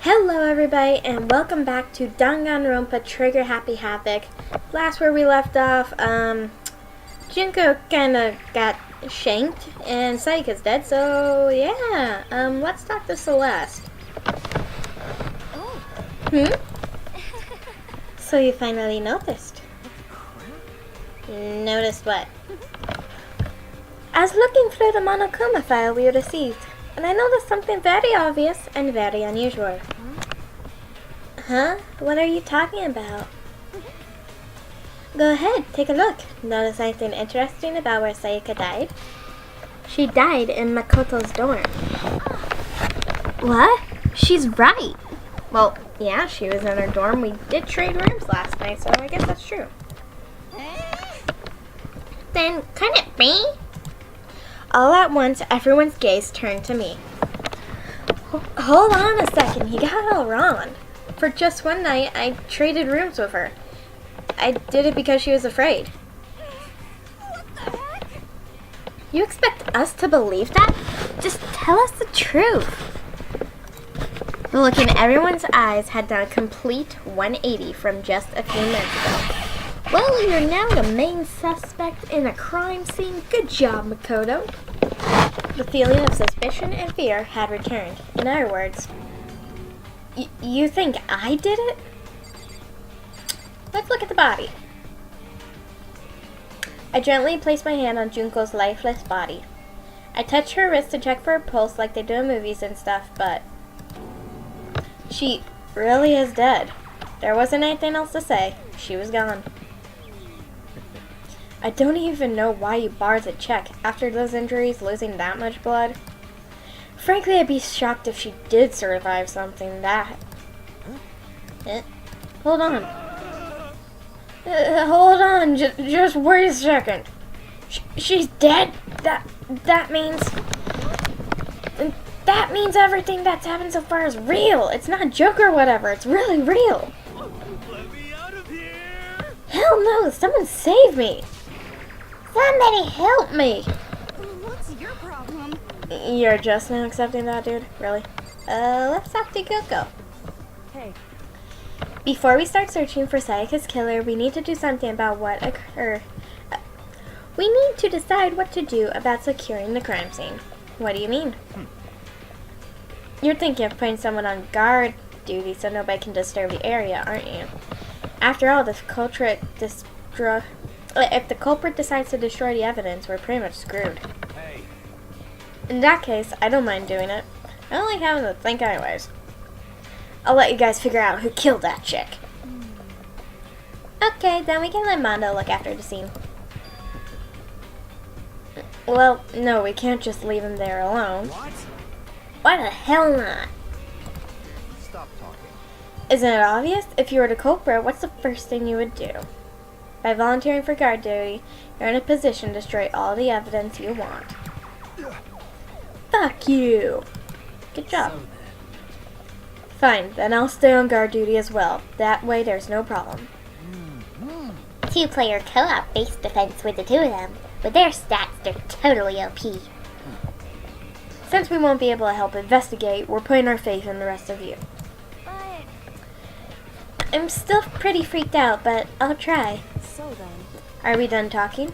Hello everybody and welcome back to Danganronpa Trigger Happy Havoc. Last where we left off, Junko kinda got shanked and Sayaka's dead, so yeah, let's talk to Celeste. So you finally noticed. Noticed what? I was looking through the Monokuma file we received, and I noticed something very obvious and very unusual. Huh? What are you talking about? Go ahead, take a look. Notice anything interesting about where Sayaka died? She died in Makoto's dorm. What? She's right. Well, yeah, she was in her dorm. We did trade rooms last night, so I guess that's true. Then, couldn't it be? All at once, everyone's gaze turned to me. Hold on a second, you got it all wrong. For just one night, I traded rooms with her. I did it because she was afraid. What the heck? You expect us to believe that? Just tell us the truth. The look in everyone's eyes had done a complete 180 from just a few minutes ago. Well, you're now the main suspect in a crime scene. Good job, Makoto. The feeling of suspicion and fear had returned. In other words, you think I did it? Let's look at the body. I gently placed my hand on Junko's lifeless body. I touched her wrist to check for a pulse like they do in movies and stuff, but she really is dead. There wasn't anything else to say. She was gone. I don't even know why you barred the check after those injuries, losing that much blood. Frankly, I'd be shocked if she did survive something that... Hold on. Hold on, just wait a second. She's dead? That means everything that's happened so far is real. It's not a joke or whatever. It's really real. Let me out of here! Hell no, someone save me. Somebody help me. What's your problem? You're just now accepting that, dude? Really? Let's talk to Kyoko. Hey. Before we start searching for Sayaka's killer, we need to do something about what occurred. We need to decide what to do about securing the crime scene. What do you mean? You're thinking of putting someone on guard duty so nobody can disturb the area, aren't you? After all, if the culprit decides to destroy the evidence, we're pretty much screwed. Hey. In that case, I don't mind doing it. I don't like having to think anyways. I'll let you guys figure out who killed that chick. Okay, then we can let Mondo look after the scene. Well, no, we can't just leave him there alone. What? Why the hell not? Stop talking. Isn't it obvious? If you were the culprit, what's the first thing you would do? By volunteering for guard duty, you're in a position to destroy all the evidence you want. Fuck you! Good job. Fine, then I'll stay on guard duty as well. That way there's no problem. Two-player co-op base defense with the two of them. With their stats, they're totally OP. Since we won't be able to help investigate, we're putting our faith in the rest of you. But... I'm still pretty freaked out, but I'll try. So then... Are we done talking?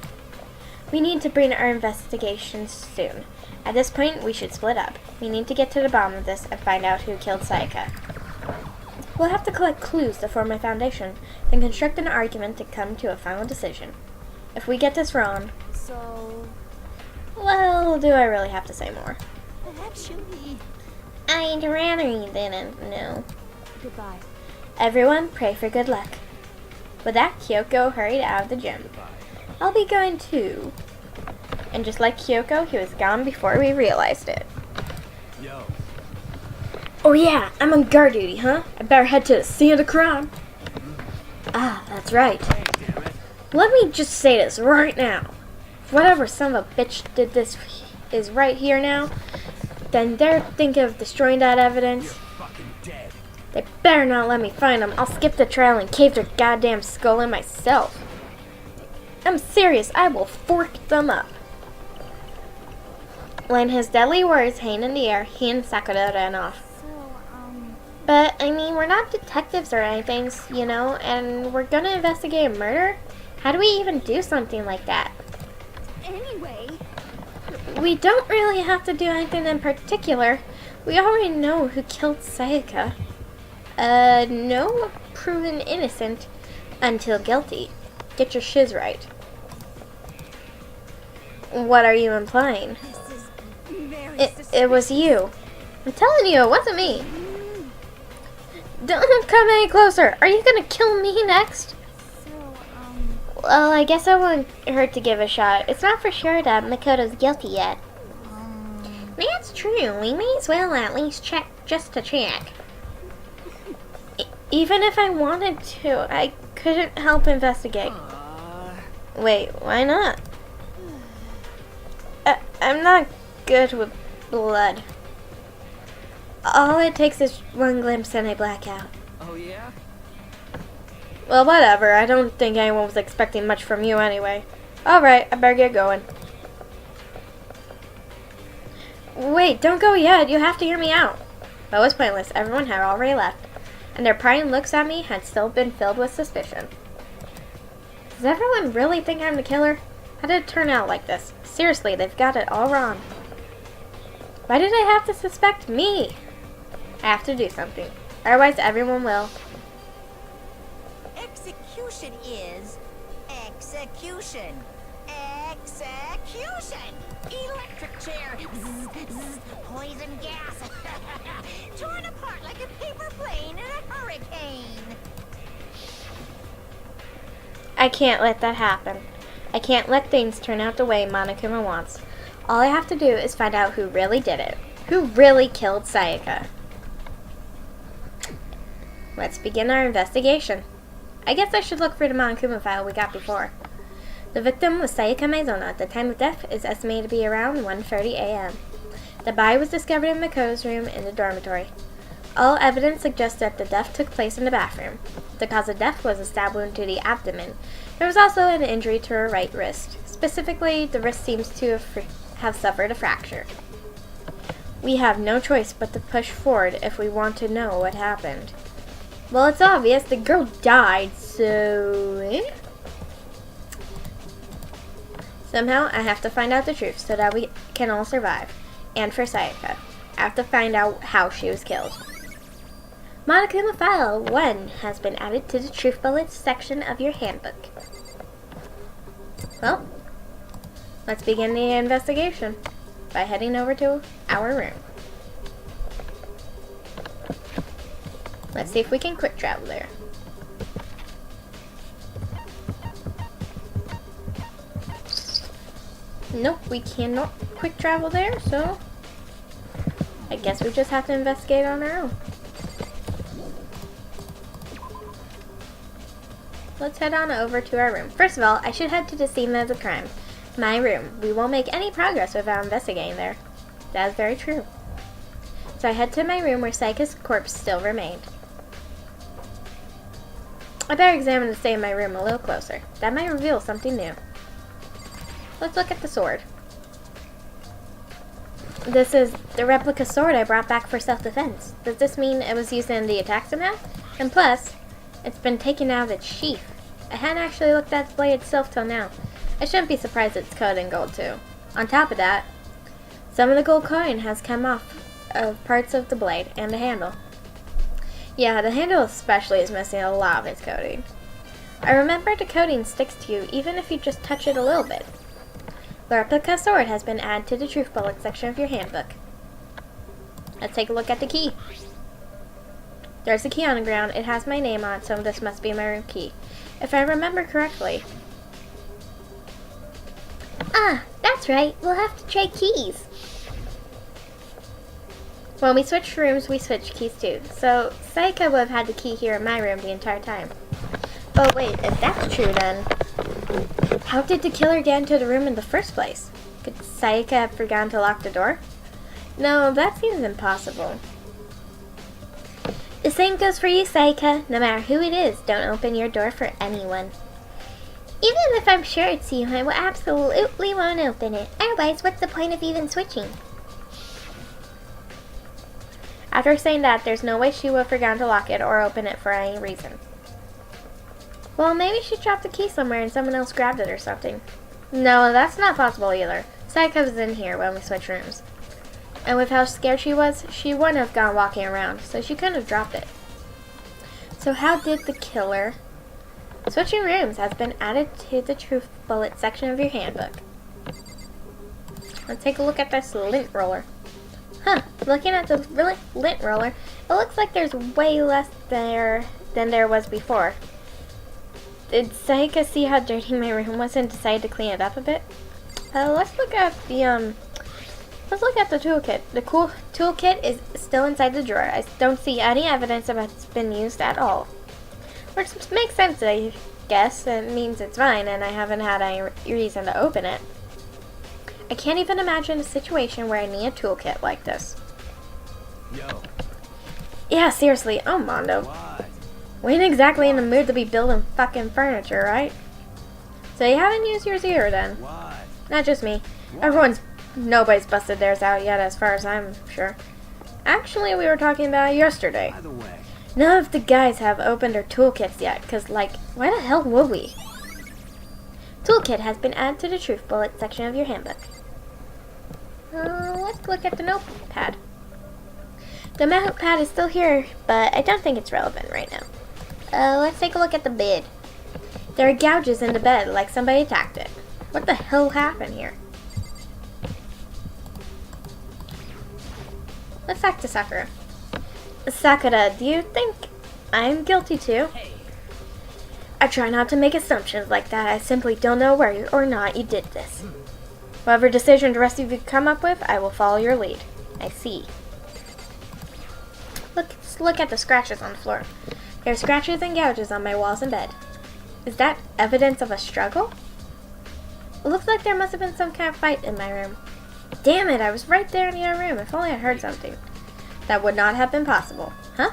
We need to bring our investigations soon. At this point, we should split up. We need to get to the bottom of this and find out who killed Sayaka. We'll have to collect clues to form a foundation, then construct an argument to come to a final decision. If we get this wrong, So... well, do I really have to say more? Actually... I'd rather you didn't know. Goodbye. Everyone, pray for good luck. With that, Kyoko hurried out of the gym. I'll be going too. And just like Kyoko, he was gone before we realized it. Yo. Oh yeah, I'm on guard duty, huh? I better head to the scene of the crime. Ah, that's right. Hey, damn it. Let me just say this right now. If whatever son of a bitch did this is right here now, then they're thinking of destroying that evidence. You're fucking dead. They better not let me find them. I'll skip the trail and cave their goddamn skull in myself. I'm serious, I will fork them up. When his deadly words hanging in the air, he and Sakura ran off. So, But, I mean, we're not detectives or anything, you know, and we're gonna investigate a murder? How do we even do something like that? Anyway, We don't really have to do anything in particular. We already know who killed Sayaka. No proven innocent until guilty. Get your shiz right. What are you implying? this is very It was you. I'm telling you, it wasn't me. Don't come any closer. Are you gonna kill me next? So, Well, I guess I want her to give a shot. It's not for sure that Makoto's guilty yet. That's true. We may as well at least check just to check. Even if I wanted to, I couldn't help investigate. Wait, why not? I'm not good with blood. All it takes is one glimpse and I black out. Oh yeah? Well, whatever. I don't think anyone was expecting much from you anyway. Alright, I better get going. Wait, don't go yet. You have to hear me out. That was pointless. Everyone had already left, and their prying looks at me had still been filled with suspicion. Does everyone really think I'm the killer? How did it turn out like this? Seriously, they've got it all wrong. Why did they have to suspect me? I have to do something. Otherwise, everyone will. Execution is execution. Execution. Electric chair. Zzz, zzz, poison gas. Torn apart like a paper plane in a hurricane. I can't let that happen. I can't let things turn out the way Monokuma wants. All I have to do is find out who really did it. Who really killed Sayaka. Let's begin our investigation. I guess I should look for the Monokuma file we got before. The victim was Sayaka Maizono. The time of death is estimated to be around 1:30 a.m. The body was discovered in Makoto's room in the dormitory. All evidence suggests that the death took place in the bathroom. The cause of death was a stab wound to the abdomen. There was also an injury to her right wrist. Specifically, the wrist seems to have suffered a fracture. We have no choice but to push forward if we want to know what happened. Well, it's obvious. The girl died, so... Somehow, I have to find out the truth so that we can all survive. And for Sayaka, I have to find out how she was killed. Monokuma File 1 has been added to the Truth Bullets section of your handbook. Well, let's begin the investigation by heading over to our room. Let's see if we can quick travel there. Nope, we cannot quick travel there, so I guess we just have to investigate on our own. Let's head on over to our room. First of all, I should head to the scene of the crime. My room. We won't make any progress without investigating there. That is very true. So I head to my room where Sayaka's corpse still remained. I better examine the state of my room a little closer. That might reveal something new. Let's look at the sword. This is the replica sword I brought back for self-defense. Does this mean it was used in the attack somehow? And plus, it's been taken out of its sheath. I hadn't actually looked at the blade itself till now. I shouldn't be surprised it's coated in gold too. On top of that, some of the gold coating has come off of parts of the blade and the handle. Yeah, the handle especially is missing a lot of its coating. I remember the coating sticks to you even if you just touch it a little bit. The replica sword has been added to the Truth Bullet section of your handbook. Let's take a look at the key. There's a key on the ground. It has my name on it, so this must be my room key. If I remember correctly. Ah, that's right. We'll have to trade keys. When we switch rooms, we switch keys too. So, Sayaka would have had the key here in my room the entire time. But wait, if that's true then, how did the killer get into the room in the first place? Could Sayaka have forgotten to lock the door? No, that seems impossible. The same goes for you, Sayaka. No matter who it is, don't open your door for anyone. Even if I'm sure it's you, I will absolutely won't open it. Otherwise, what's the point of even switching? After saying that, there's no way she would have forgotten to lock it or open it for any reason. Well, maybe she dropped the key somewhere and someone else grabbed it or something. No, that's not possible either. Sayaka was in here when we switched rooms. And with how scared she was, she wouldn't have gone walking around, so she couldn't have dropped it. So how did the killer... Switching rooms has been added to the truth bullet section of your handbook. Let's take a look at this lint roller. Huh, looking at the lint roller, it looks like there's way less there than there was before. Did Sayaka see how dirty my room was and decide to clean it up a bit? Let's look at the toolkit. The cool toolkit is still inside the drawer. I don't see any evidence of it's been used at all. Which makes sense, I guess. It means it's fine and I haven't had any reason to open it. I can't even imagine a situation where I need a toolkit like this. Yo. Yeah, seriously. Oh, Mondo. What? We ain't exactly in the mood to be building fucking furniture, right? So you haven't used yours either, then? What? Not just me. What? Nobody's busted theirs out yet, as far as I'm sure. Actually, we were talking about it yesterday. By the way, None of the guys have opened their toolkits yet, because, like, why the hell would we? Toolkit has been added to the truth bullet section of your handbook. Let's look at the notepad. The notepad is still here, but I don't think it's relevant right now. Let's take a look at the bed. There are gouges in the bed, like somebody attacked it. What the hell happened here? Let's talk to Sakura. Sakura, do you think I'm guilty too? I try not to make assumptions like that. I simply don't know where or not you did this. Whatever decision the rest of you come up with, I will follow your lead. I see. Let's look at the scratches on the floor. There are scratches and gouges on my walls and bed. Is that evidence of a struggle? It looks like there must have been some kind of fight in my room. Damn it, I was right there in the other room. If only I heard something. That would not have been possible. Huh?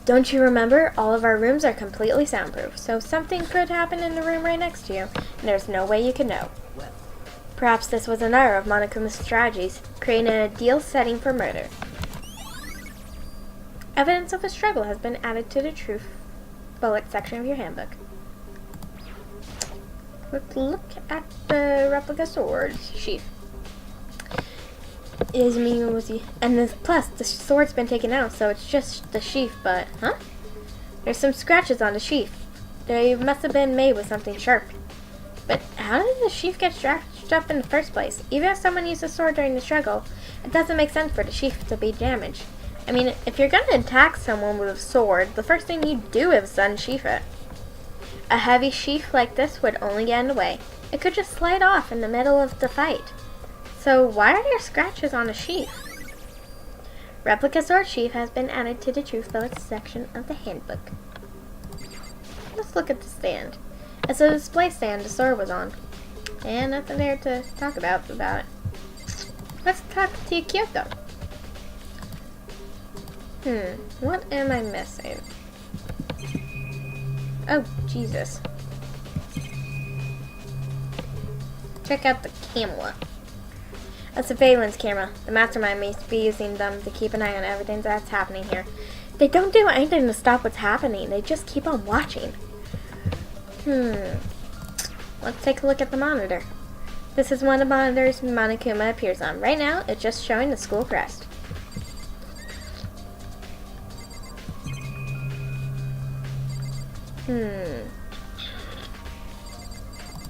Don't you remember? All of our rooms are completely soundproof, so something could happen in the room right next to you, and there's no way you could know. Perhaps this was another of Monokuma's strategies, creating an ideal setting for murder. Evidence of a struggle has been added to the truth bullet section of your handbook. Let's look at the replica sword sheath. Plus, the sword's been taken out, so it's just the sheath, but, huh? There's some scratches on the sheath. They must have been made with something sharp. But how did the sheath get scratched up in the first place? Even if someone used the sword during the struggle, it doesn't make sense for the sheath to be damaged. I mean, if you're gonna attack someone with a sword, the first thing you do is unsheath it. A heavy sheath like this would only get in the way. It could just slide off in the middle of the fight. So why are there scratches on the sheath? Replica sword sheath has been added to the truth bullet section of the handbook. Let's look at the stand. It's a display stand the sword was on. And nothing there to talk about it. Let's talk to Kyoko. What am I missing? Oh, Jesus. Check out the camera. A surveillance camera. The mastermind may be using them to keep an eye on everything that's happening here. They don't do anything to stop what's happening. They just keep on watching. Let's take a look at the monitor. This is one of the monitors Monokuma appears on. Right now, it's just showing the school crest.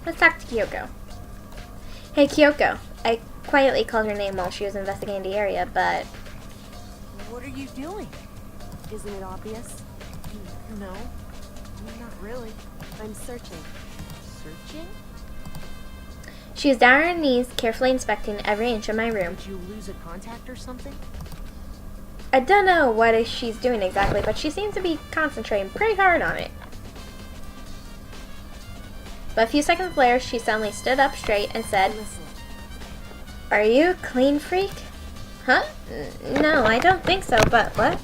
Let's talk to Kyoko. Hey, Kyoko. I quietly called her name while she was investigating the area, but... What are you doing? Isn't it obvious? No, not really. I'm searching. Searching? She is down on her knees, carefully inspecting every inch of my room. Did you lose a contact or something? I don't know what she's doing exactly, but she seems to be concentrating pretty hard on it. But a few seconds later, she suddenly stood up straight and said, Listen. Are you a clean freak? Huh? No, I don't think so, but what?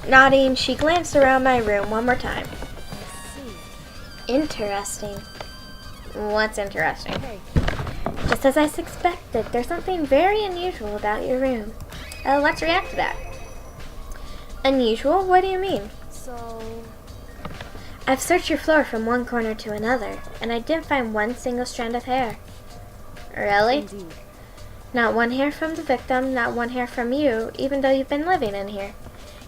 Nodding, she glanced around my room one more time. I see. Interesting. What's interesting? Hey, Just as I suspected, there's something very unusual about your room. Let's react to that. Unusual? What do you mean? So, I've searched your floor from one corner to another, and I didn't find one single strand of hair. Really? indeed. Not one hair from the victim, not one hair from you, even though you've been living in here.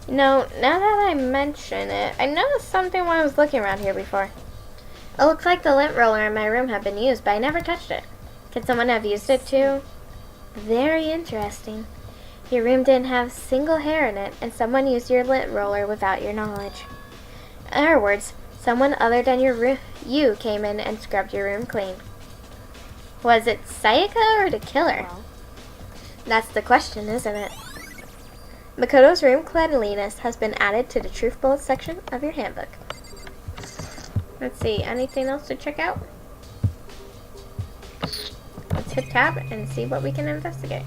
You know, now that I mention it, I noticed something when I was looking around here before. It looked like the lint roller in my room had been used, but I never touched it. Could someone have used it too? Very interesting. Your room didn't have a single hair in it, and someone used your lint roller without your knowledge. In other words, someone other than you came in and scrubbed your room clean. Was it Sayaka or the killer? Well, That's the question, isn't it? Makoto's room cleanliness has been added to the Truth Bullets section of your handbook. Let's see, anything else to check out? Let's hit tab and see what we can investigate.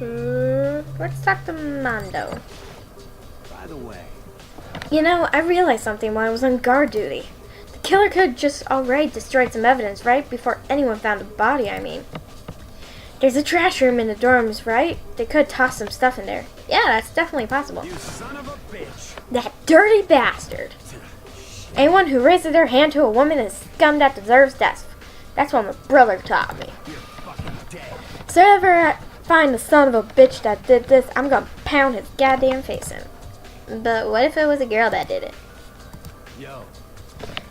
Let's talk to Mondo. By the way, You know, I realized something while I was on guard duty. The killer could have just already destroyed some evidence right before anyone found a body, I mean. There's a trash room in the dorms, right? They could toss some stuff in there. Yeah, that's definitely possible. you son of a bitch. That dirty bastard! Anyone who raises their hand to a woman is scum that deserves death. That's what my brother taught me. You're fucking dead. So if I ever find the son of a bitch that did this, I'm gonna pound his goddamn face in. But what if it was a girl that did it? Yo,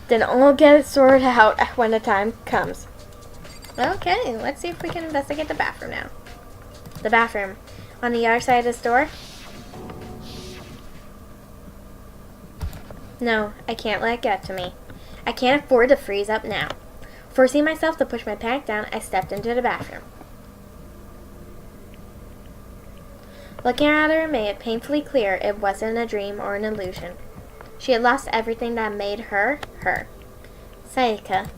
Then I'll get it sorted out when the time comes. Okay, let's see if we can investigate the bathroom now. The bathroom. On the other side of this door? No, I can't let it get to me. I can't afford to freeze up now. Forcing myself to push my panic down, I stepped into the bathroom. Looking at her made it painfully clear it wasn't a dream or an illusion. She had lost everything that made her, her. Sayaka.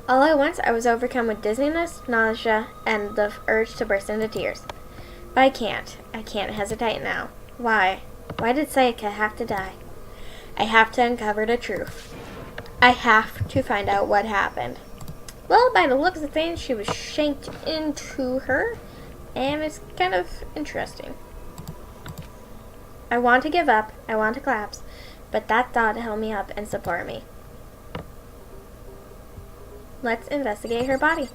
All at once, I was overcome with dizziness, nausea, and the urge to burst into tears. But I can't hesitate now. Why? Why did Sayaka have to die? I have to uncover the truth. I have to find out what happened. Well, by the looks of things, she was shanked into her, and it's kind of interesting. I want to give up, I want to collapse, but that thought held me up and supported me. Let's investigate her body.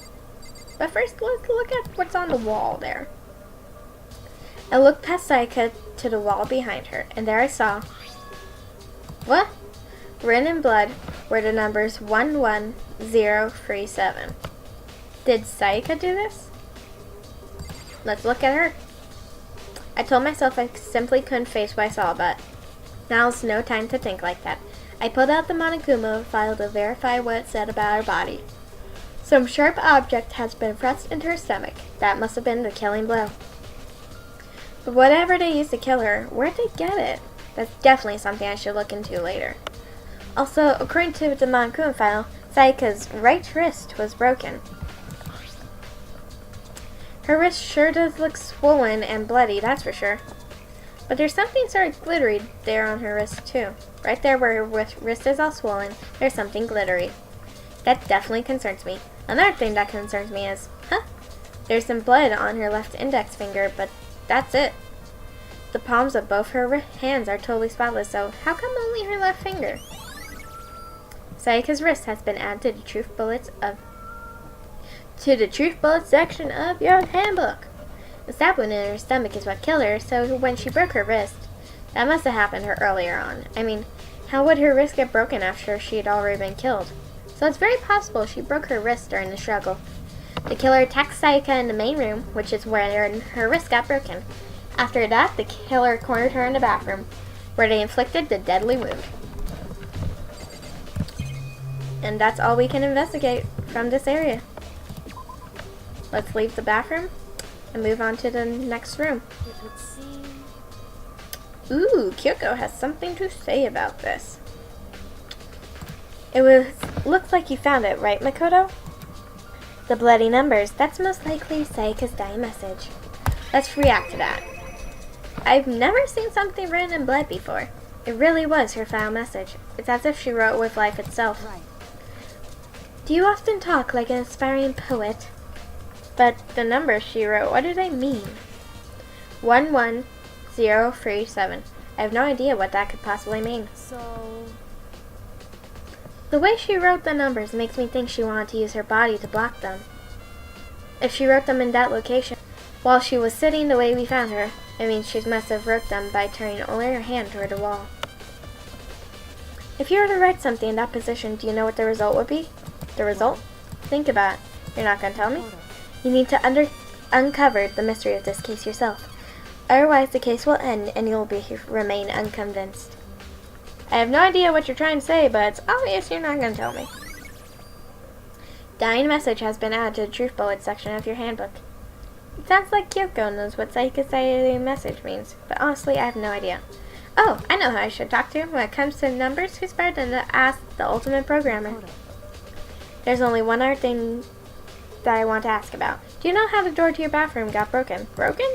But first, let's look at what's on the wall there. I looked past Sayaka to the wall behind her, and there I saw... What? Written in blood were the numbers 11037. Did Sayaka do this? Let's look at her. I told myself I simply couldn't face what I saw, but now's no time to think like that. I pulled out the Monokuma file to verify what it said about her body. Some sharp object has been thrust into her stomach. That must have been the killing blow. But whatever they used to kill her, where'd they get it? That's definitely something I should look into later. Also, according to the Monokuma file, Sayaka's right wrist was broken. Her wrist sure does look swollen and bloody, that's for sure. But there's something sort of glittery there on her wrist too. Right there where her wrist is all swollen, there's something glittery. That definitely concerns me. Another thing that concerns me is, there's some blood on her left index finger, but that's it. The palms of both her hands are totally spotless, so how come only her left finger? Sayaka's wrist has been added to the Truth Bullets section of your handbook. The stab wound in her stomach is what killed her, so when she broke her wrist, that must have happened to her earlier on. I mean, how would her wrist get broken after she had already been killed? So it's very possible she broke her wrist during the struggle. The killer attacked Sayaka in the main room, which is where her wrist got broken. After that, the killer cornered her in the bathroom, where they inflicted the deadly wound. And that's all we can investigate from this area. Let's leave the bathroom and move on to the next room. It would seem... Ooh, Kyoko has something to say about this. Looks like you found it, right, Makoto? The bloody numbers, that's most likely Sayaka's dying message. Let's react to that. I've never seen something written in blood before. It really was her final message. It's as if she wrote with life itself. Right. Do you often talk like an aspiring poet? But the numbers she wrote, what do they mean? 11037. 037. I have no idea what that could possibly mean. So, The way she wrote the numbers makes me think she wanted to use her body to block them. If she wrote them in that location while she was sitting the way we found her, it means she must have wrote them by turning only her hand toward the wall. If you were to write something in that position, do you know what the result would be? The result? Think about it. You're not going to tell me? hold up. You need to uncover the mystery of this case yourself. Otherwise, the case will end and you'll remain unconvinced. I have no idea what you're trying to say, but it's obvious you're not going to tell me. Dying message has been added to the truth bullet section of your handbook. It sounds like Kyoko knows what psychic message means, but honestly, I have no idea. Oh, I know who I should talk to when it comes to numbers. Who's better than to ask the ultimate programmer? Hold up. There's only one other thing that I want to ask about. Do you know how the door to your bathroom got broken? Broken?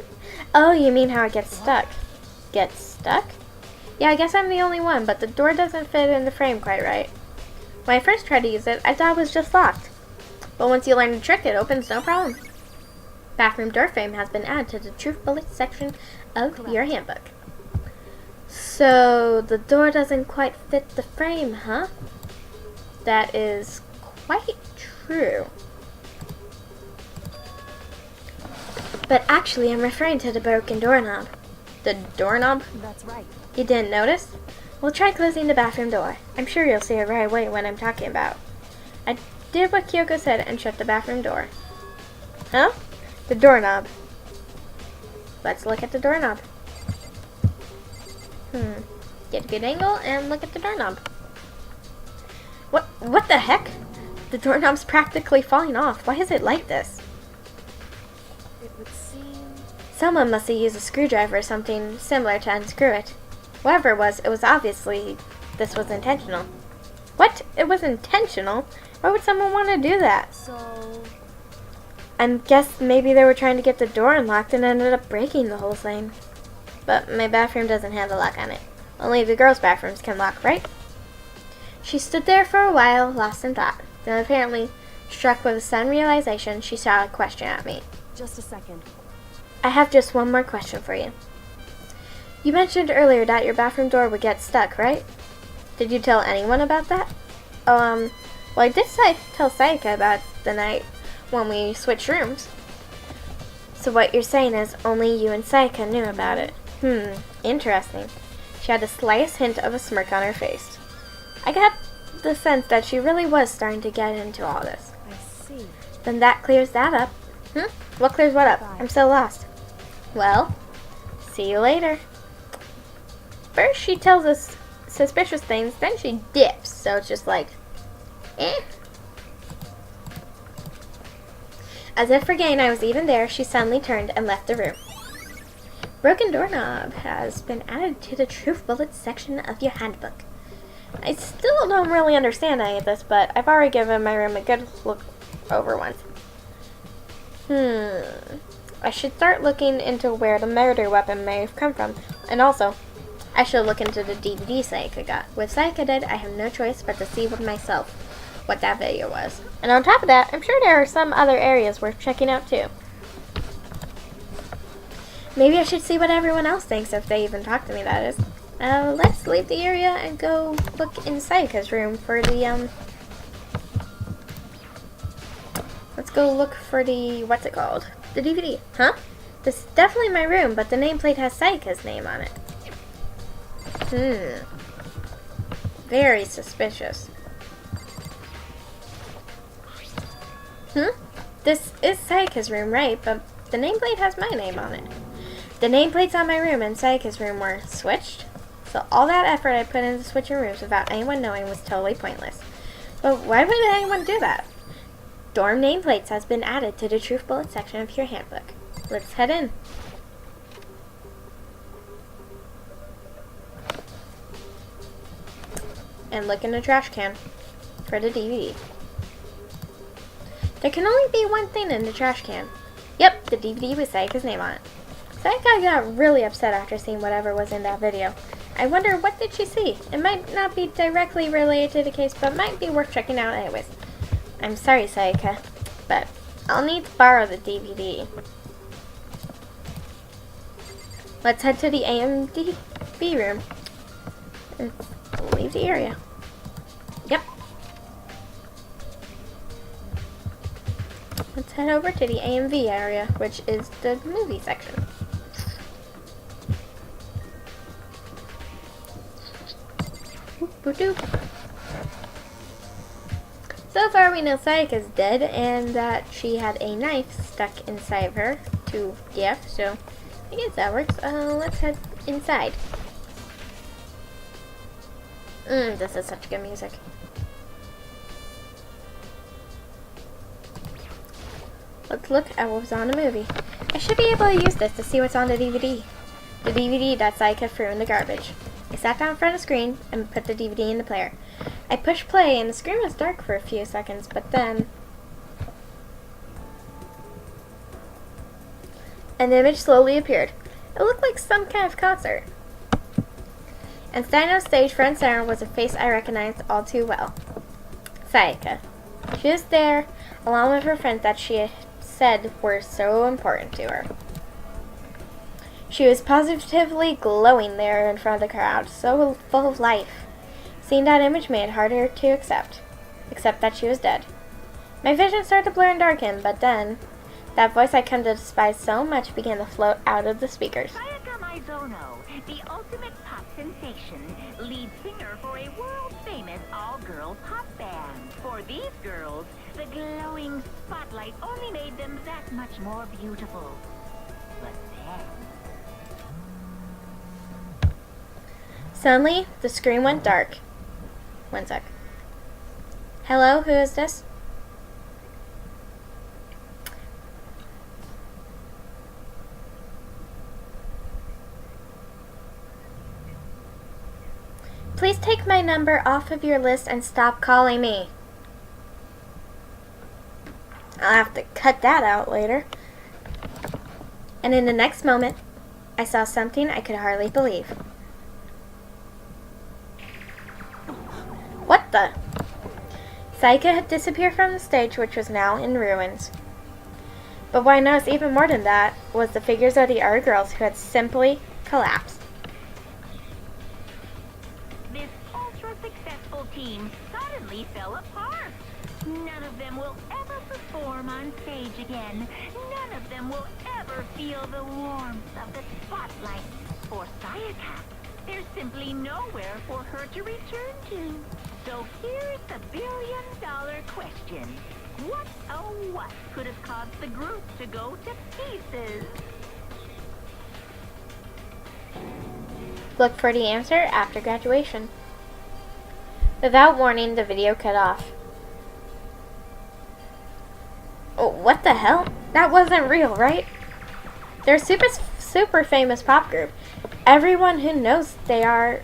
Oh, you mean how it gets stuck. Gets stuck? Yeah, I guess I'm the only one, but the door doesn't fit in the frame quite right. When I first tried to use it, I thought it was just locked. But once you learn the trick, it opens no problem. Bathroom door frame has been added to the truth bullet section of your handbook. So, the door doesn't quite fit the frame, huh? That is quite true. But actually, I'm referring to the broken doorknob. The doorknob? That's right. You didn't notice? Well, try closing the bathroom door. I'm sure you'll see it right away what I'm talking about. I did what Kyoko said and shut the bathroom door. Huh? The doorknob. Let's look at the doorknob. Get a good angle and look at the doorknob. What the heck? The doorknob's practically falling off. Why is it like this? It would seem... Someone must have used a screwdriver or something similar to unscrew it. Whatever it was obviously this was intentional. What? It was intentional? Why would someone want to do that? So... I guess maybe they were trying to get the door unlocked and ended up breaking the whole thing. But my bathroom doesn't have a lock on it. Only the girls' bathrooms can lock, right? She stood there for a while, lost in thought. Then apparently, struck with a sudden realization, she shot a question at me. Just a second. I have just one more question for you. You mentioned earlier that your bathroom door would get stuck, right? Did you tell anyone about that? Well, I did tell Sayaka about the night when we switched rooms. So what you're saying is only you and Sayaka knew about it. Interesting. She had the slightest hint of a smirk on her face. I got the sense that she really was starting to get into all this. I see. Then that clears that up. What clears what up? Bye. I'm so lost. Well, see you later. First she tells us suspicious things, then she dips. So it's just like, As if forgetting I was even there, she suddenly turned and left the room. Broken doorknob has been added to the truth bullet section of your handbook. I still don't really understand any of this, but I've already given my room a good look over once. I should start looking into where the murder weapon may have come from. And also, I should look into the DVD Sayaka got. With Sayaka dead, I have no choice but to see with myself what that video was. And on top of that, I'm sure there are some other areas worth checking out too. Maybe I should see what everyone else thinks if they even talk to me, that is. Let's leave the area and go look in Sayaka's room for the, let's go look for the, what's it called? The DVD, huh? This is definitely my room, but the nameplate has Sayaka's name on it. Very suspicious. This is Sayaka's room, right? But the nameplate has my name on it. The nameplates on my room and Sayaka's room were switched. So all that effort I put into switching rooms without anyone knowing was totally pointless. But why would anyone do that? Dorm nameplates has been added to the truth bullet section of your handbook. Let's head in. And look in the trash can for the DVD. There can only be one thing in the trash can. Yep, the DVD with Sayaka's name on it. Sayaka got really upset after seeing whatever was in that video. I wonder, what did she see? It might not be directly related to the case, but might be worth checking out anyways. I'm sorry, Sayaka, but I'll need to borrow the DVD. Let's head to the AMDB room and leave the area. Yep. Let's head over to the AMV area, which is the movie section. So far we know Sayaka's dead and that she had a knife stuck inside of her to death, so I guess that works. Let's head inside. This is such good music. Let's look at what was on the movie. I should be able to use this to see what's on the DVD. The DVD that Sayaka threw in the garbage. I sat down in front of the screen and put the DVD in the player. I pushed play and the screen was dark for a few seconds, but then an image slowly appeared. It looked like some kind of concert. And standing on stage front and center was a face I recognized all too well. Sayaka. She was there, along with her friends that she said were so important to her. She was positively glowing there in front of the crowd, so full of life. Seeing that image made it harder to accept that she was dead. My vision started to blur and darken, but then that voice I come to despise so much began to float out of the speakers. Sayaka Mizono, the ultimate pop sensation, lead singer for a world-famous all-girl pop band. For these girls, the glowing spotlight only made them that much more beautiful. But then... Suddenly, the screen went dark. One sec. Hello, who is this? Please take my number off of your list and stop calling me. I'll have to cut that out later. And in the next moment, I saw something I could hardly believe. What the? Sayaka had disappeared from the stage, which was now in ruins. But what I noticed even more than that was the figures of the other girls who had simply collapsed. This ultra-successful team suddenly fell apart. None of them will ever perform on stage again. None of them will ever feel the warmth of the spotlight. For Sayaka, there's simply nowhere for her to return to. So here's the billion-dollar question. What, oh what, could have caused the group to go to pieces? Look for the answer after graduation. Without warning, the video cut off. Oh, what the hell? That wasn't real, right? They're a super famous pop group. Everyone who knows they are...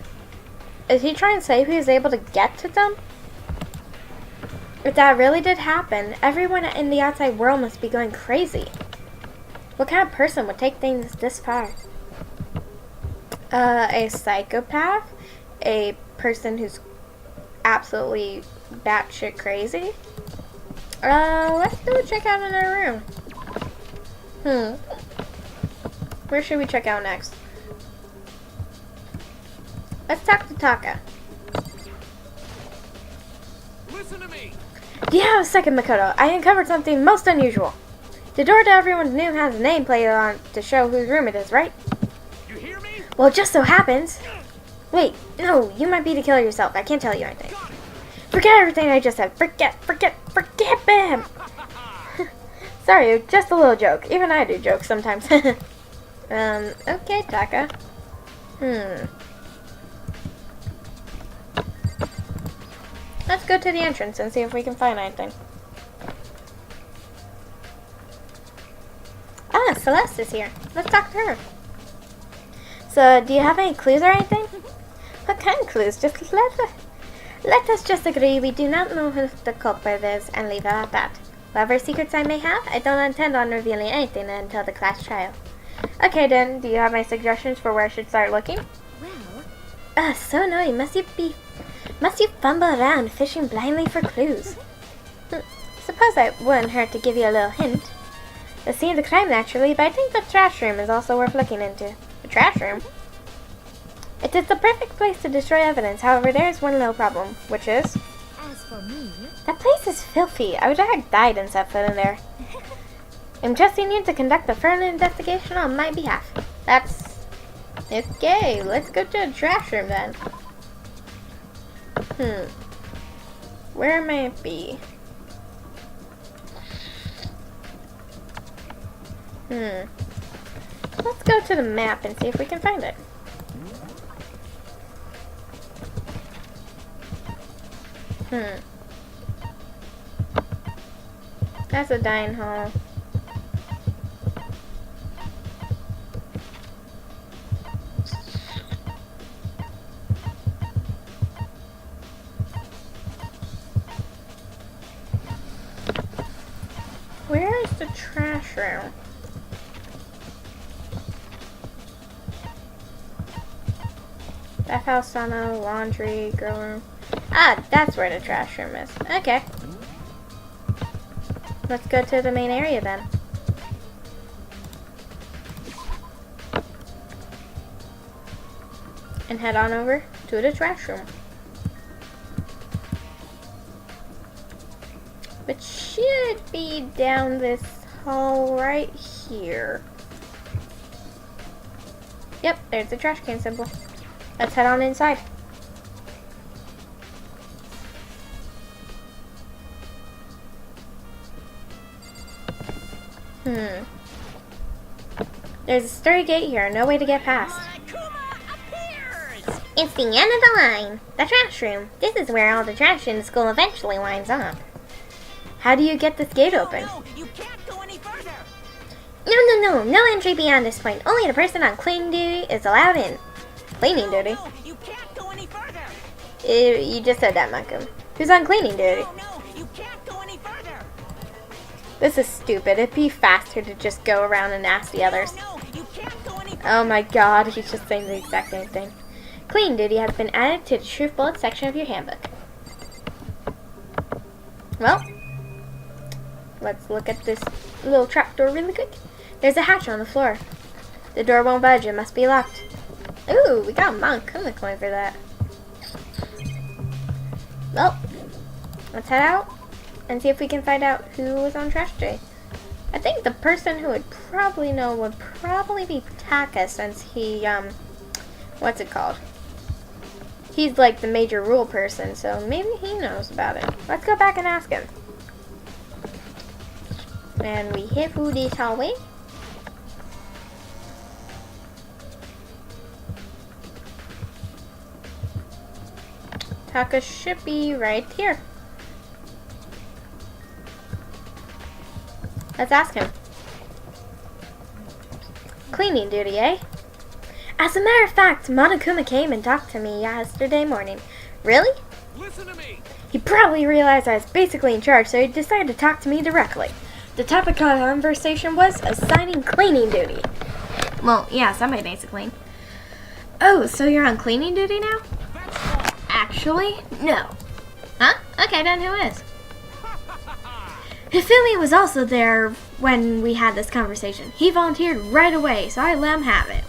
Is he trying to say he was able to get to them? If that really did happen, everyone in the outside world must be going crazy. What kind of person would take things this far? A psychopath? A person who's absolutely batshit crazy? Let's go check out another room. Where should we check out next? Let's talk to Taka. Listen to me. Yeah, a second, Makoto. I uncovered something most unusual. The door to everyone's room has a nameplate on it to show whose room it is, right? You hear me? Well, it just so happens... Wait, no, you might be the killer yourself. I can't tell you anything. Forget everything I just said. Forget, bam! Sorry, just a little joke. Even I do jokes sometimes. Okay, Taka. Let's go to the entrance and see if we can find anything. Ah, Celeste is here. Let's talk to her. So, do you have any clues or anything? What kind of clues? Just let us just agree we do not know who the culprit is and leave it at that. Whatever secrets I may have, I don't intend on revealing anything until the class trial. Okay then, do you have any suggestions for where I should start looking? Well, So annoying. Must you fumble around fishing blindly for clues? Suppose I wouldn't hurt to give you a little hint. The scene of the crime naturally, but I think the trash room is also worth looking into. The trash room? It is the perfect place to destroy evidence. However, there is one little problem, which is... As for me, that place is filthy. I would have died and set foot in there. I'm trusting you to conduct a further investigation on my behalf. That's... okay, let's go to the trash room then. Where may it be? Let's go to the map and see if we can find it. That's a dining hall. Where is the trash room? Bathhouse, sauna, laundry, girl room. Ah, that's where the trash room is. Okay. Let's go to the main area then. And head on over to the trash room. It should be down this hall right here. Yep, there's the trash can symbol. Let's head on inside. There's a sturdy gate here, no way to get past. It's the end of the line. The trash room. This is where all the trash in the school eventually winds up. How do you get this gate open? No, you can't go any further. No entry beyond this point. Only the person on cleaning duty is allowed in. Cleaning duty? No, you can't go any further. You just said that, Malcolm. Who's on cleaning duty? No, you can't go any further. This is stupid. It'd be faster to just go around and ask the others. No, you can't go any further. Oh my god, he's just saying the exact same thing. Cleaning duty has been added to the truth bullet section of your handbook. Well, let's look at this little trapdoor really quick. There's a hatch on the floor. The door won't budge. It must be locked. Ooh, we got a monk. I'm going for that. Well, let's head out and see if we can find out who was on trash day. I think the person who would probably know would probably be Taka, since he, what's it called? He's like the major rule person, so maybe he knows about it. Let's go back and ask him. And we hit through this hallway. Taka should be right here. Let's ask him. Cleaning duty, eh? As a matter of fact, Monokuma came and talked to me yesterday morning. Really? Listen to me. He probably realized I was basically in charge, so he decided to talk to me directly. The topic of the conversation was assigning cleaning duty. Well, yeah, somebody needs to clean. Oh, so you're on cleaning duty now? Actually, no. Huh? Okay, then who is? Hifumi was also there when we had this conversation. He volunteered right away, so I let him have it.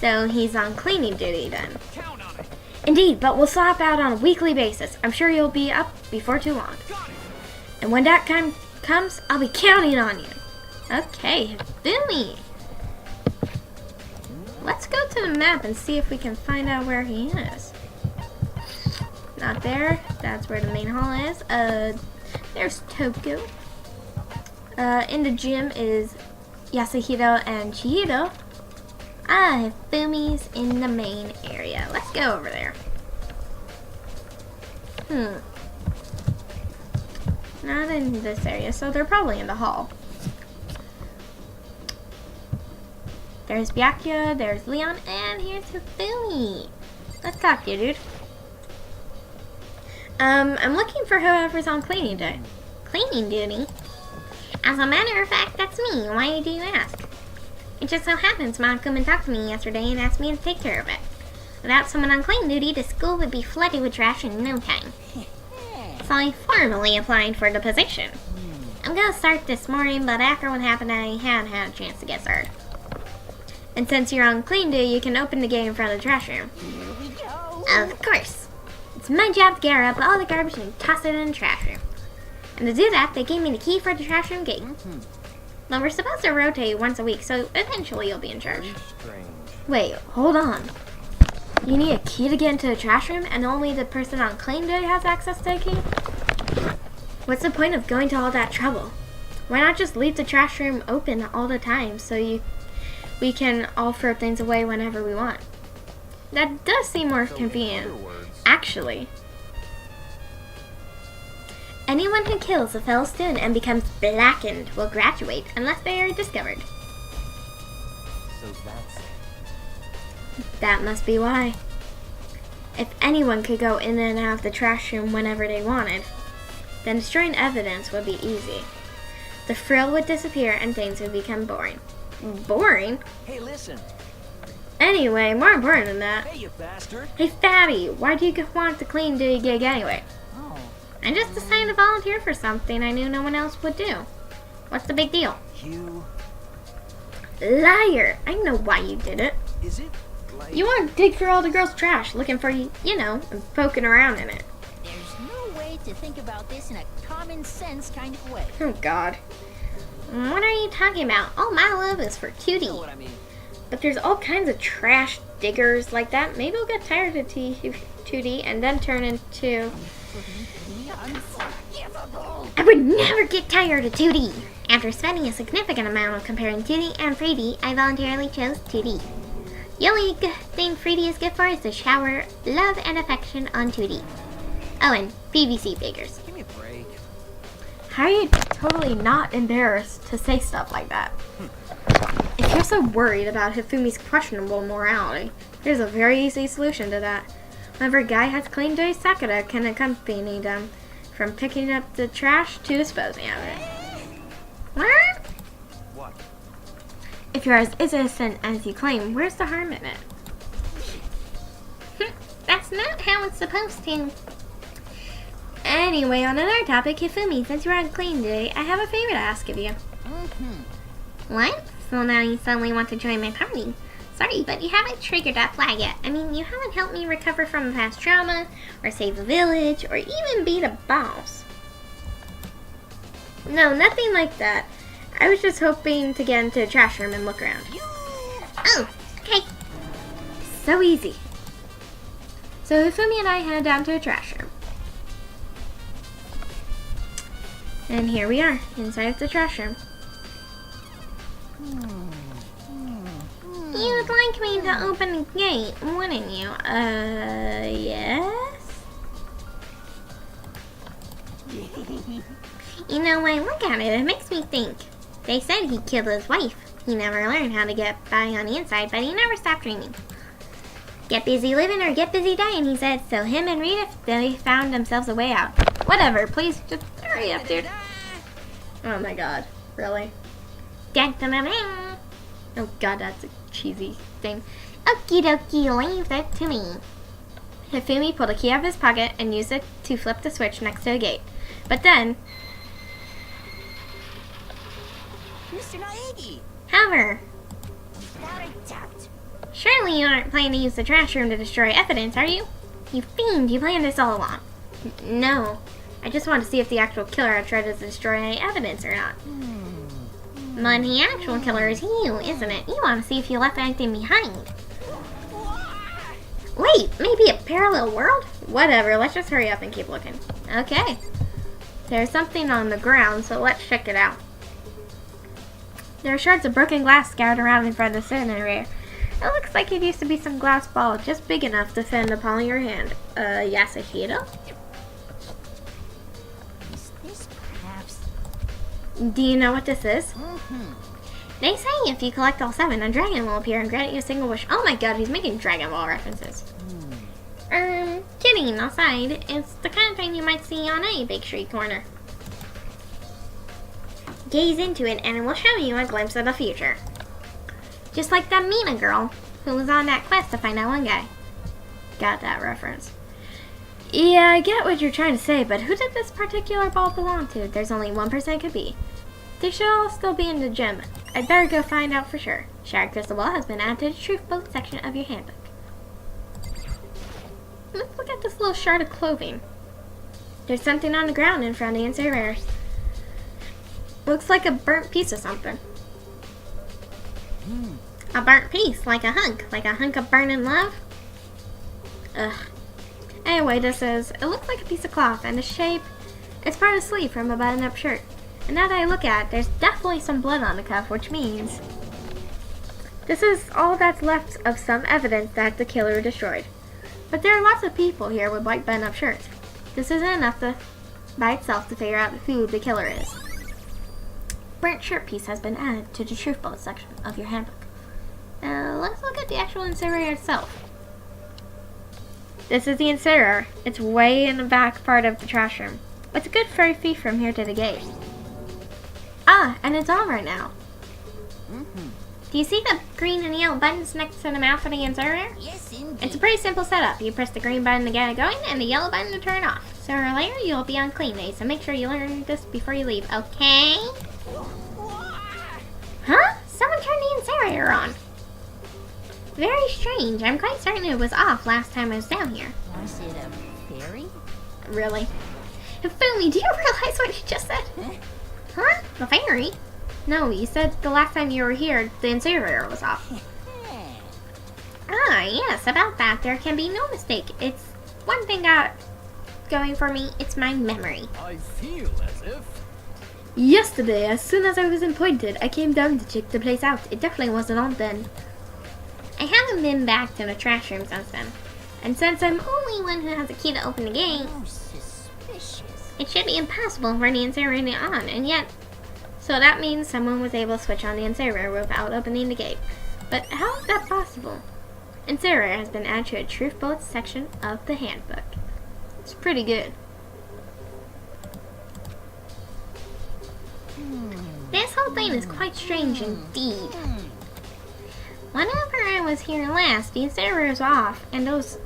So he's on cleaning duty then. Count on it. Indeed, but we'll swap out on a weekly basis. I'm sure you'll be up before too long. Got it. And when that time comes, I'll be counting on you. Okay, Hifumi. Let's go to the map and see if we can find out where he is. Not there. That's where the main hall is. There's Toko. In the gym is Yasuhiro and Chihiro. Ah, Hifumi's in the main area. Let's go over there. Not in this area, so they're probably in the hall. There's Byakuya, there's Leon, and here's Hifumi. Let's talk to you, dude. I'm looking for whoever's on cleaning duty. Cleaning duty? As a matter of fact, that's me. Why do you ask? It just so happens Mom came and talked to me yesterday and asked me to take care of it. Without someone on cleaning duty, the school would be flooded with trash in no time. So I formally applied for the position. I'm gonna start this morning, but after what happened, I hadn't had a chance to get started. And since you're on clean day, you can open the gate in front of the trash room. Here we go. Of course. It's my job to gather up all the garbage and toss it in the trash room. And to do that, they gave me the key for the trash room gate. Now, we're supposed to rotate once a week, so eventually you'll be in charge. Strange. Wait, hold on. You need a key to get into the trash room, and only the person on claim day has access to the key? What's the point of going to all that trouble? Why not just leave the trash room open all the time so we can all throw things away whenever we want? That does seem more convenient. In other words, Actually, anyone who kills a fellow student and becomes blackened will graduate unless they are discovered. so that's it. That must be why. If anyone could go in and out of the trash room whenever they wanted, then destroying evidence would be easy. The thrill would disappear and things would become boring. Boring? Hey, listen. Anyway, more important than that. Hey, you bastard. Hey, Fatty, why do you want to clean the gig anyway? Oh, I just decided to volunteer for something I knew no one else would do. What's the big deal? you. Liar! I know why you did it. Is it like. You want to dig through all the girls' trash looking for, and poking around in it. There's no way to think about this in a common sense kind of way. Oh, God. What are you talking about? All my love is for You know 2D. what I mean? But there's all kinds of trash diggers like that. Maybe we'll get tired of 2D and then turn into... I would never get tired of 2D. After spending a significant amount of comparing 2D and 3D, I voluntarily chose 2D. The only thing 3D is good for is to shower love and affection on 2D. Oh, and PVC figures. Give me a break. How are you totally not embarrassed to say stuff like that? If you're so worried about Hifumi's questionable morality, there's a very easy solution to that. Whenever a guy has clean day, Sakura can accompany them from picking up the trash to disposing of it. What? What? If you're as innocent as you claim, where's the harm in it? That's not how it's supposed to. Anyway, on another topic, Hifumi, since you're on clean day, I have a favor to ask of you. What? So now you suddenly want to join my party? Sorry, but you haven't triggered that flag yet. I mean, you haven't helped me recover from past trauma, or save a village, or even beat a boss. No, nothing like that. I was just hoping to get into the trash room and look around. Oh, okay. So easy. So Hifumi and I head down to the trash room. And here we are, inside of the trash room. You'd like me to open the gate, wouldn't you? Yes? You know, when I look at it, it makes me think. They said he killed his wife. He never learned how to get by on the inside, but he never stopped dreaming. Get busy living or get busy dying, he said. So him and Rita, they found themselves a way out. Whatever, please, just hurry up, dude. Oh my god, really? Da-da-da-da. Oh god, that's a cheesy thing. Okie dokie, leave that to me. Hifumi pulled a key out of his pocket and used it to flip the switch next to the gate. But then, Mr. Naegi! however, Not a doubt. surely you aren't planning to use the trash room to destroy evidence, are you? You fiend, you planned this all along. No, I just want to see if the actual killer had tried to destroy any evidence or not. But the actual killer is you, isn't it? You want to see if you left anything behind. Wait, maybe a parallel world? Whatever, let's just hurry up and keep looking. Okay. There's something on the ground, so let's check it out. There are shards of broken glass scattered around in front of the incinerator. It looks like it used to be some glass ball just big enough to fit in the palm of your hand. Yasuhiro? Is this perhaps... Do you know what this is? They say if you collect all 7, a dragon will appear and grant you a single wish. Oh my god, he's making Dragon Ball references. Kidding aside, it's the kind of thing you might see on any big street corner. Gaze into it and it will show you a glimpse of the future. Just like that Mina girl who was on that quest to find out one guy. Got that reference. Yeah, I get what you're trying to say, but who did this particular ball belong to? There's only 1% could be. They should all still be in the gym. I'd better go find out for sure. Shattered crystal ball has been added to the truth book section of your handbook. Let's look at this little shard of clothing. There's something on the ground in front of the incinerator. Looks like a burnt piece of something. A burnt piece, like a hunk of burning love. Ugh. Anyway, it looks like a piece of cloth, and the shape is part of the sleeve from a button-up shirt. And now that I look at it, there's definitely some blood on the cuff, which means this is all that's left of some evidence that the killer destroyed. But there are lots of people here with white button-up shirts. This isn't enough by itself to figure out who the killer is. Burnt shirt piece has been added to the truth bullet section of your handbook. Let's look at the actual incinerator itself. This is the incinerator. It's way in the back part of the trash room. It's a good 30 feet from here to the gate. Ah, and it's on right now. Do you see the green and yellow buttons next to the mouth of the incinerator? Yes, indeed. It's a pretty simple setup. You press the green button to get it going and the yellow button to turn it off. Sooner or later, you'll be on clean day, so make sure you learn this before you leave, okay? Huh? Someone turned the incinerator on. Very strange. I'm quite certain it was off last time I was down here. Was it a fairy? Really? Fumi, do you realize what you just said? Huh? The fairy? No, you said the last time you were here, the incinerator was off. Ah, yes, about that, there can be no mistake. It's one thing going for me, it's my memory. I feel as if... Yesterday, as soon as I was appointed, I came down to check the place out. It definitely wasn't on then. I haven't been back to the trash room since then. And since I'm only one who has a key to open the gate, Oh, suspicious. it should be impossible for the incinerator on, and yet... So that means someone was able to switch on the incinerator without opening the gate. But how is that possible? Incinerator has been added to a truth bullets section of the handbook. It's pretty good. This whole thing is quite strange indeed. Whenever I was here last, the incinerator was off, and those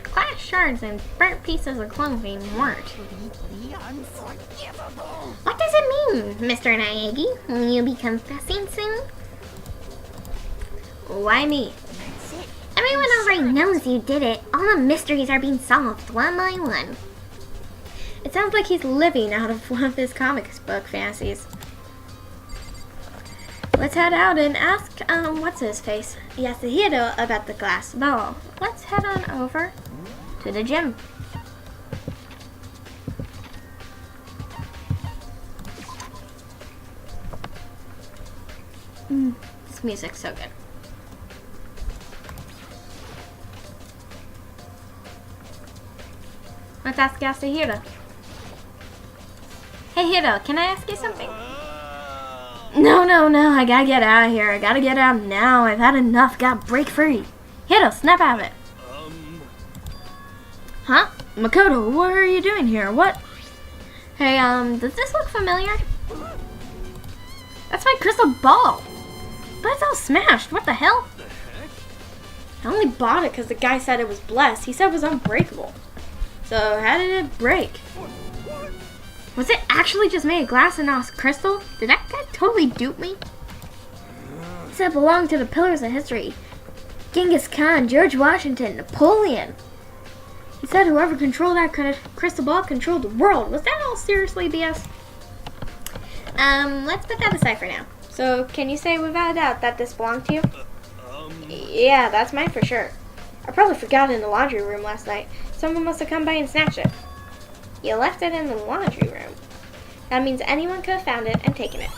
glass shards and burnt pieces of clothing weren't. Completely unforgivable. What does it mean, Mr. Naegi? Will you be confessing soon? Why me? That's it. Everyone already knows you did it. All the mysteries are being solved one by one. It sounds like he's living out of one of his comics book fantasies. Let's head out and ask, what's his face? Yasuhiro about the glass ball. Let's head on over to the gym. This music's so good. Let's ask Yasuhiro. Hey Hiro, can I ask you something? No, I gotta get out of here. I gotta get out now. I've had enough. Gotta break free. Hiro, snap out of it. Huh? Makoto, what are you doing here? What? Hey, does this look familiar? That's my crystal ball. But it's all smashed. What the hell? I only bought it because the guy said it was blessed. He said it was unbreakable. So how did it break? Was it actually just made of glass and not crystal? Did that guy totally dupe me? He said it belonged to the pillars of history. Genghis Khan, George Washington, Napoleon. He said whoever controlled that crystal ball controlled the world. Was that all seriously BS? Let's put that aside for now. So can you say without a doubt that this belonged to you? Yeah, that's mine for sure. I probably forgot it in the laundry room last night. Someone must have come by and snatched it. You left it in the laundry room. That means anyone could have found it and taken it.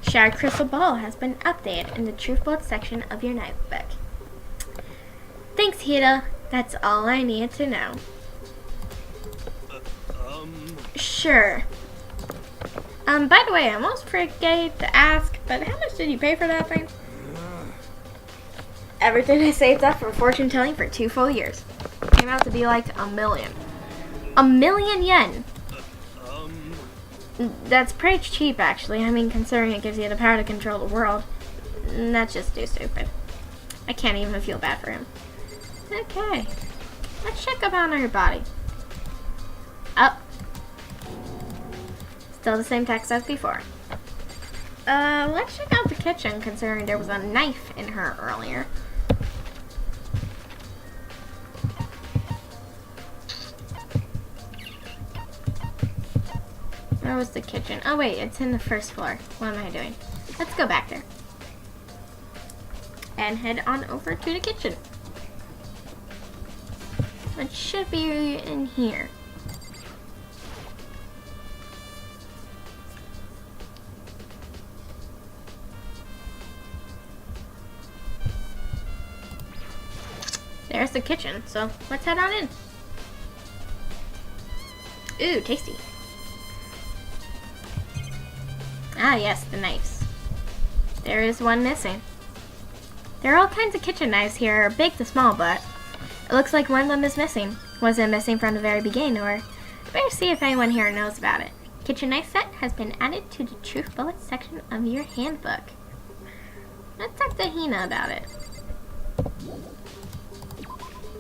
Shattered crystal ball has been updated in the truth bullet section of your notebook. Thanks, Hiro. That's all I needed to know. Sure. By the way, I almost forgot to ask, but how much did you pay for that thing? Everything I saved up for fortune telling for 2 full years. Came out to be like $1 million. $1 million yen! That's pretty cheap, actually. I mean, considering it gives you the power to control the world. That's just too stupid. I can't even feel bad for him. Okay. Let's check up on her body. Oh. Still the same text as before. Let's check out the kitchen, considering there was a knife in her earlier. Where was the kitchen? Oh wait, it's in the first floor. What am I doing? Let's go back there. And head on over to the kitchen. It should be in here. There's the kitchen, so let's head on in. Ooh, tasty. Ah, yes, the knives. There is one missing. There are all kinds of kitchen knives here, big to small, but it looks like one of them is missing. Was it missing from the very beginning, or better see if anyone here knows about it. Kitchen knife set has been added to the truth bullet section of your handbook. Let's talk to Hina about it.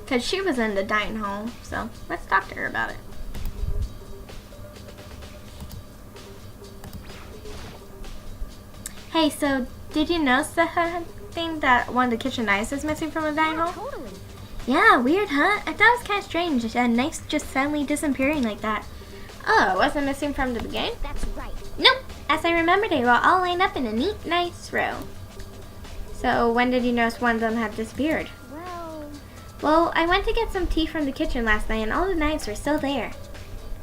Because she was in the dining hall, so let's talk to her about it. Hey, so did you notice the thing that one of the kitchen knives is missing from the dining hall? Totally. Yeah, weird, huh? I thought it was kind of strange, a knife just suddenly disappearing like that. Oh, it wasn't missing from the beginning? That's right. Nope. As I remember, they were all lined up in a neat, nice row. So when did you notice one of them had disappeared? Well, I went to get some tea from the kitchen last night and all the knives were still there.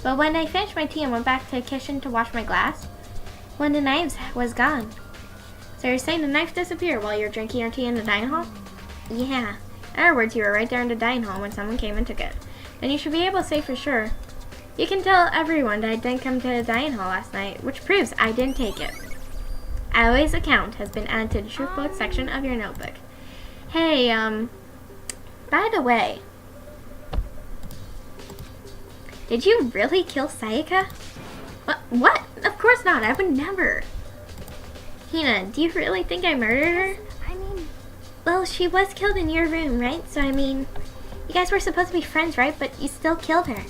But when I finished my tea and went back to the kitchen to wash my glass, one of the knives was gone. So you're saying the knife disappeared while you were drinking your tea in the dining hall? Yeah. In other words, you were right there in the dining hall when someone came and took it. Then you should be able to say for sure. You can tell everyone that I didn't come to the dining hall last night, which proves I didn't take it. Aloy's account has been added to the truth bullet section of your notebook. Hey, by the way, did you really kill Sayaka? What? Of course not. I would never. Hina, do you really think I murdered her? I mean, Well, she was killed in your room, right? So, I mean, you guys were supposed to be friends, right? But you still killed her.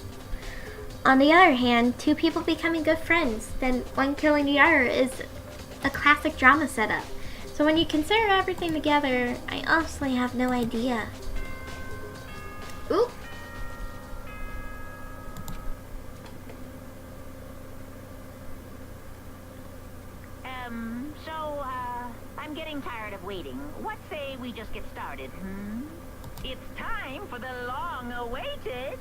On the other hand, two people becoming good friends, then one killing the other is a classic drama setup. So when you consider everything together, I honestly have no idea. Ooh. I'm getting tired of waiting. What say we just get started, It's time for the long-awaited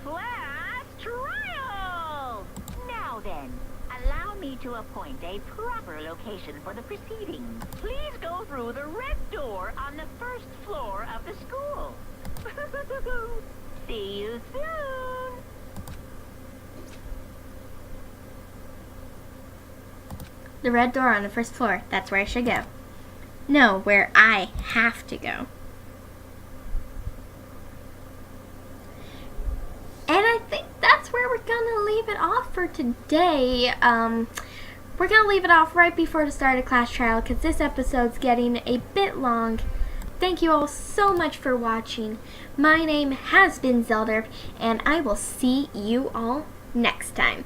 class trial! Now then, allow me to appoint a proper location for the proceedings. Please go through the red door on the first floor of the school. See you soon! The red door on the first floor. That's where I should go. No, where I have to go. And I think that's where we're gonna leave it off for today. We're gonna leave it off right before the start of class trial because this episode's getting a bit long. Thank you all so much for watching. My name has been Zelda, and I will see you all next time.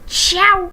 Ciao!